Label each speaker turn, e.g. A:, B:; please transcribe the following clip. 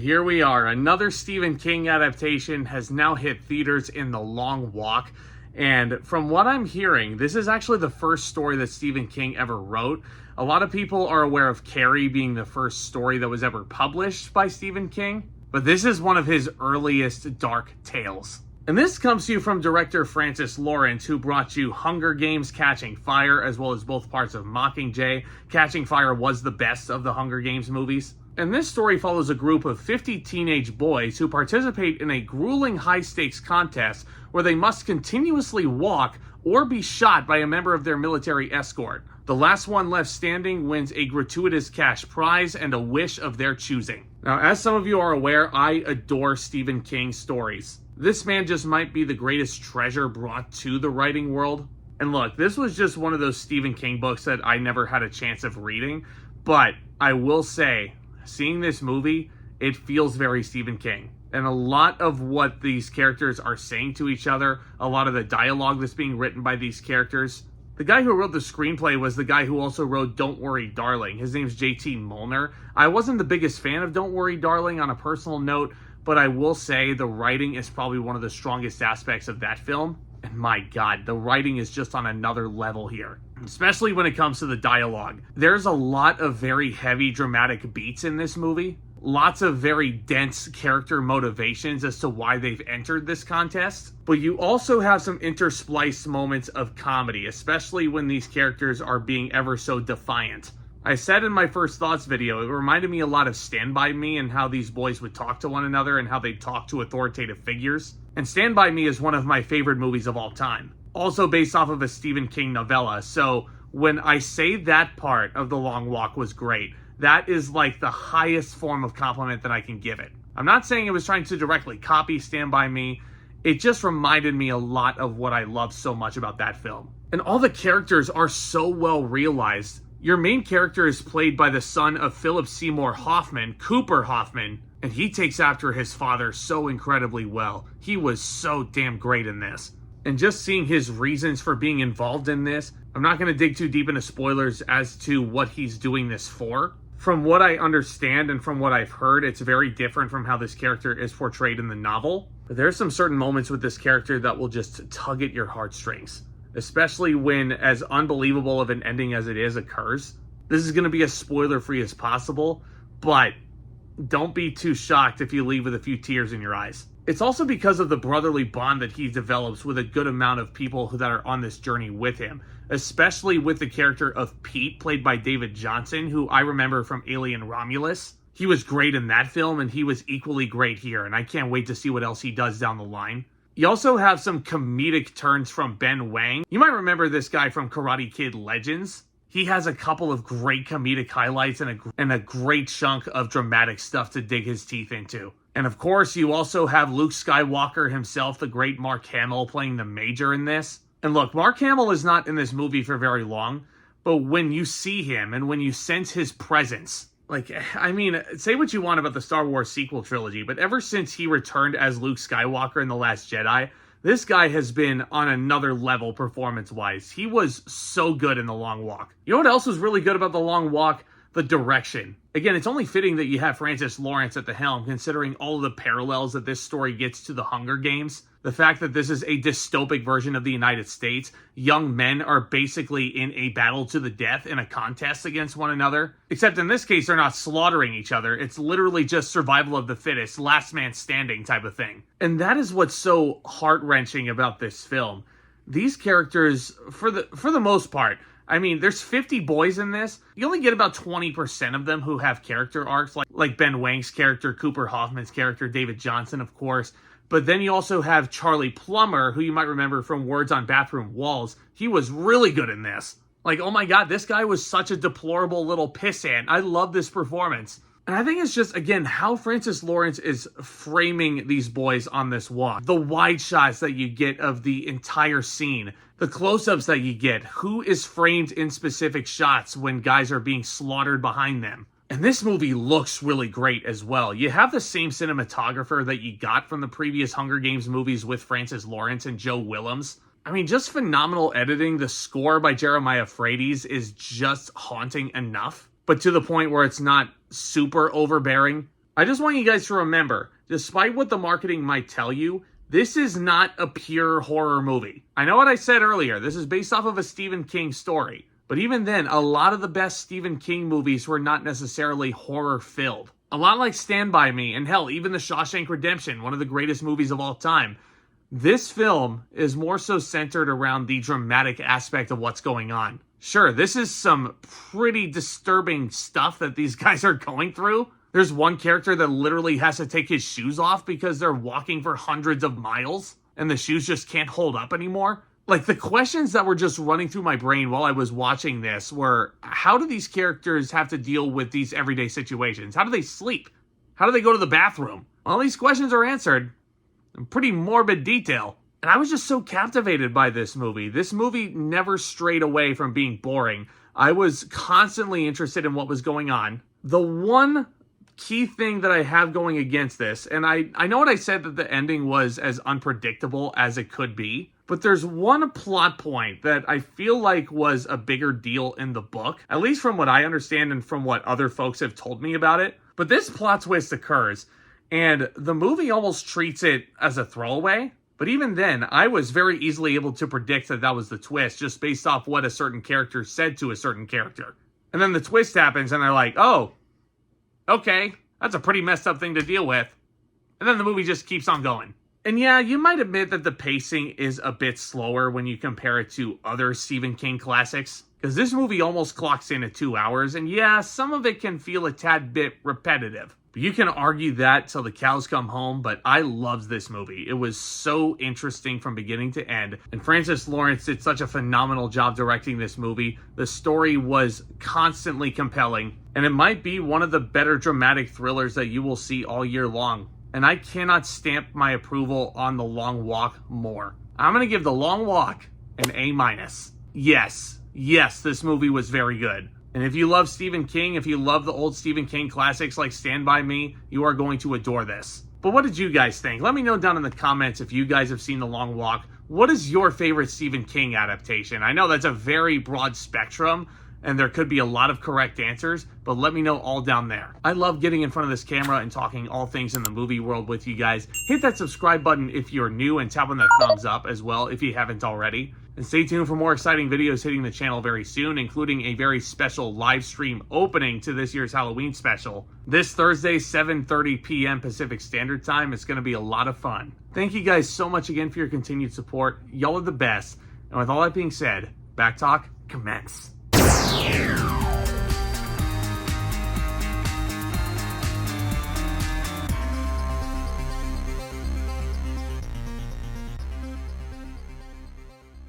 A: here we are. Another Stephen King adaptation has now hit theaters in The Long Walk. And from what I'm hearing, this is actually the first story that Stephen King ever wrote. A lot of people are aware of Carrie being the first story that was ever published by Stephen King, but this is one of his earliest dark tales. And this comes to you from director Francis Lawrence, who brought you Hunger Games: Catching Fire, as well as both parts of Mockingjay. Catching Fire was the best of the Hunger Games movies. And this story follows a group of 50 teenage boys who participate in a grueling high-stakes contest where they must continuously walk or be shot by a member of their military escort. The last one left standing wins a gratuitous cash prize and a wish of their choosing. Now, as some of you are aware, I adore Stephen King stories. This man just might be the greatest treasure brought to the writing world. And look, this was just one of those Stephen King books that I never had a chance of reading, but I will say, seeing this movie, it feels very Stephen King. And a lot of what these characters are saying to each other, a lot of the dialogue that's being written by these characters. The guy who wrote the screenplay was the guy who also wrote Don't Worry, Darling. His name's J.T. Molnar. I wasn't the biggest fan of Don't Worry, Darling on a personal note, but I will say the writing is probably one of the strongest aspects of that film. And my God, the writing is just on another level here, especially when it comes to the dialogue. There's a lot of very heavy dramatic beats in this movie. Lots of very dense character motivations as to why they've entered this contest. But you also have some interspliced moments of comedy, especially when these characters are being ever so defiant. I said in my first thoughts video, it reminded me a lot of Stand By Me and how these boys would talk to one another and how they talk to authoritative figures. And Stand By Me is one of my favorite movies of all time. Also based off of a Stephen King novella. So when I say that part of The Long Walk was great, that is like the highest form of compliment that I can give it. I'm not saying it was trying to directly copy Stand By Me. It just reminded me a lot of what I love so much about that film. And all the characters are so well realized. Your main character is played by the son of Philip Seymour Hoffman, Cooper Hoffman, and he takes after his father so incredibly well. He was so damn great in this. And just seeing his reasons for being involved in this, I'm not going to dig too deep into spoilers as to what he's doing this for. From what I understand and from what I've heard, it's very different from how this character is portrayed in the novel. But there's some certain moments with this character that will just tug at your heartstrings. Especially when as unbelievable of an ending as it is occurs. This is going to be as spoiler-free as possible, but don't be too shocked if you leave with a few tears in your eyes. It's also because of the brotherly bond that he develops with a good amount of people that are on this journey with him, especially with the character of Pete, played by David Jonsson, who I remember from Alien Romulus. He was great in that film, and he was equally great here, and I can't wait to see what else he does down the line. You also have some comedic turns from Ben Wang. You might remember this guy from Karate Kid Legends. He has a couple of great comedic highlights and a great chunk of dramatic stuff to dig his teeth into. And of course, you also have Luke Skywalker himself, the great Mark Hamill, playing the Major in this. And look, Mark Hamill is not in this movie for very long, but when you see him and when you sense his presence, like, I mean, say what you want about the Star Wars sequel trilogy, but ever since he returned as Luke Skywalker in The Last Jedi, this guy has been on another level performance-wise. He was so good in The Long Walk. You know what else was really good about The Long Walk? The direction. Again, it's only fitting that you have Francis Lawrence at the helm, considering all of the parallels that this story gets to the Hunger Games. The fact that this is a dystopic version of the United States. Young men are basically in a battle to the death in a contest against one another. Except in this case, they're not slaughtering each other. It's literally just survival of the fittest, last man standing type of thing. And that is what's so heart-wrenching about this film. These characters, for the most part, I mean, there's 50 boys in this. You only get about 20% of them who have character arcs, like Ben Wang's character, Cooper Hoffman's character, David Jonsson, of course. But then you also have Charlie Plummer, who you might remember from Words on Bathroom Walls. He was really good in this. Like, oh my God, this guy was such a deplorable little pissant. I love this performance. And I think it's just, again, how Francis Lawrence is framing these boys on this walk. The wide shots that you get of the entire scene. The close-ups that you get. Who is framed in specific shots when guys are being slaughtered behind them. And this movie looks really great as well. You have the same cinematographer that you got from the previous Hunger Games movies with Francis Lawrence and Joe Willems. I mean, just phenomenal editing. The score by Jeremiah Frades is just haunting enough, but to the point where it's not super overbearing. I just want you guys to remember, despite what the marketing might tell you, this is not a pure horror movie. I know what I said earlier, this is based off of a Stephen King story. But even then, a lot of the best Stephen King movies were not necessarily horror-filled. A lot like Stand By Me, and hell, even The Shawshank Redemption, one of the greatest movies of all time. This film is more so centered around the dramatic aspect of what's going on. Sure, this is some pretty disturbing stuff that these guys are going through. There's one character that literally has to take his shoes off because they're walking for hundreds of miles, and the shoes just can't hold up anymore. Like, the questions that were just running through my brain while I was watching this were, how do these characters have to deal with these everyday situations? How do they sleep? How do they go to the bathroom? All these questions are answered in pretty morbid detail. And I was just so captivated by this movie. This movie never strayed away from being boring. I was constantly interested in what was going on. The one key thing that I have going against this, and I know what I said, that the ending was as unpredictable as it could be, but there's one plot point that I feel like was a bigger deal in the book, at least from what I understand and from what other folks have told me about it. But this plot twist occurs, and the movie almost treats it as a throwaway. But even then, I was very easily able to predict that that was the twist just based off what a certain character said to a certain character. And then the twist happens and they're like, oh, okay, that's a pretty messed up thing to deal with. And then the movie just keeps on going. And yeah, you might admit that the pacing is a bit slower when you compare it to other Stephen King classics, because this movie almost clocks in at 2 hours, and yeah, some of it can feel a tad bit repetitive. But you can argue that till the cows come home, but I loved this movie. It was so interesting from beginning to end, and Francis Lawrence did such a phenomenal job directing this movie. The story was constantly compelling, and it might be one of the better dramatic thrillers that you will see all year long. And I cannot stamp my approval on The Long Walk more. I'm going to give The Long Walk an A-. Yes, this movie was very good. And if you love Stephen King, if you love the old Stephen King classics like Stand By Me, you are going to adore this. But what did you guys think? Let me know down in the comments if you guys have seen The Long Walk. What is your favorite Stephen King adaptation? I know that's a very broad spectrum, and there could be a lot of correct answers, but let me know all down there. I love getting in front of this camera and talking all things in the movie world with you guys. Hit that subscribe button if you're new, and tap on the thumbs up as well if you haven't already. And stay tuned for more exciting videos hitting the channel very soon, including a very special live stream opening to this year's Halloween special. This Thursday, 7:30 p.m. Pacific Standard Time. It's going to be a lot of fun. Thank you guys so much again for your continued support. Y'all are the best. And with all that being said, Back Talk, commence.
B: Yeah.